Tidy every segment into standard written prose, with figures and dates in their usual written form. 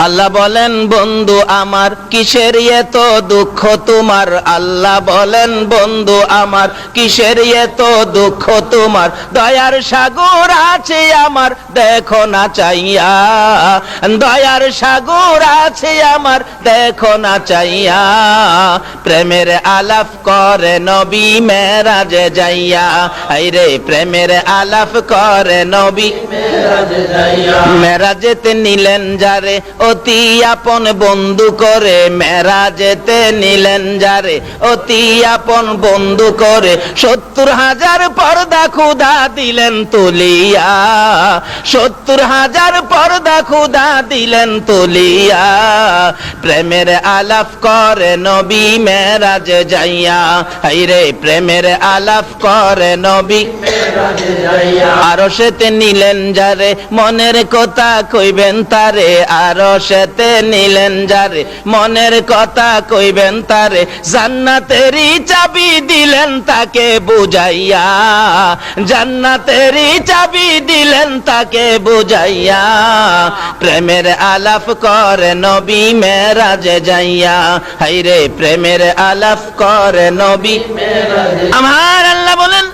আল্লাহ বলেন বন্ধু আমার কিসের এত দুঃখ তোমার, আল্লাহ বলেন বন্ধু আমার কিসের এত দুঃখ তোমার, দয়ার সাগর আছে আমার দেখো না চাইয়া, দয়ার সাগর আছে আমার দেখো না চাইয়া, প্রেমের আলাপ করে নবী মেরাজে যাইয়া, আইরে প্রেমের আলাপ করে নবী মেরাজে যাইয়া, মেরাজেতে নিলেন যারে অতি আপন বন্ধু করে, মেরাজেতে নিলেন যারে অতি আপন বন্ধু করে, 70,000 পর্দা খুদা দিলেন তুলিয়া, 70,000 পর্দা খুদা দিলেন তুলিয়া, প্রেমের আলাপ করে নবী মেরাজে যাইয়া, হাইরে প্রেমের আলাপ করে নবী মেরাজে যাইয়া, আরশেতে নিলেন যারে মনের কথা কইবেন তারে, আরশেতে নিলেন যারে মনের কথা কইবেন তারে, জান্নাতেরই চাবি দিলেন তাকে বুঝাইয়া, জান্নাতেরই চাবি দিলেন তাকে বুঝাইয়া, প্রেমের আলাপ করে নবী মেরাজে যাইয়া, হাইরে প্রেমের আলাপ করে নবী মেরাজে। আমার আল্লাহ বলেন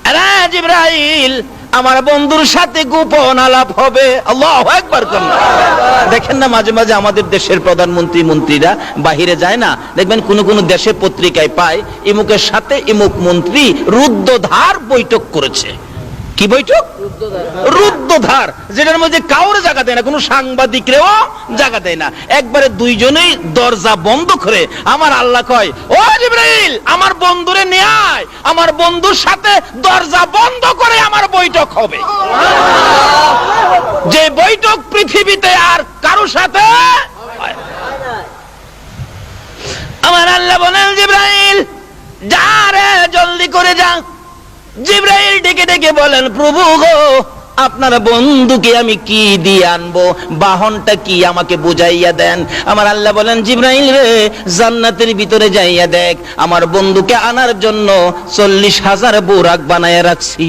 আরে জিবরাইল আমার বন্ধুর সাথে গোপন আলাপ হবে। আল্লাহু আকবার করুন। দেখেন না মাঝে মাঝে আমাদের দেশের প্রধানমন্ত্রী মন্ত্রীরা বাহিরে যায় না, দেখবেন কোন কোন দেশে পত্রিকায় পায় ইমুকের সাথে ইমুক মন্ত্রী রুদ্ধদ্বার বৈঠক করেছে। কি বৈঠক? রুদ্ধদ্বার, যেটার মধ্যে কাউরে জায়গা দেয় না, কোন সাংবাদিকরেও জায়গা দেয় না, একবারে দুইজনেই দরজা বন্ধ করে। আমার আল্লাহ কয় ও জিবরাইল আমার বন্ধুরে নিয়ে আয়, আমার বন্ধুর সাথে দরজা বন্ধ করে আমার বৈঠক হবে, যে বৈঠক পৃথিবীতে আর কারো সাথে। আমার আল্লাহ বলেন জিবরাইল যা রে জলদি করে যা। জিবরাইল ডেকে ডেকে বলেন প্রভু গো আপনার বন্ধুকে আমি কি দিয়ে আনবো, বাহনটা কি আমাকে বুঝাইয়া দেন। আমার আল্লাহ বলেন জিবরাইল রে জান্নাতের ভিতরে যাইয়া দেখ আমার বন্ধুকে আনার জন্য 40,000 বোরাক বানায় রাখছি।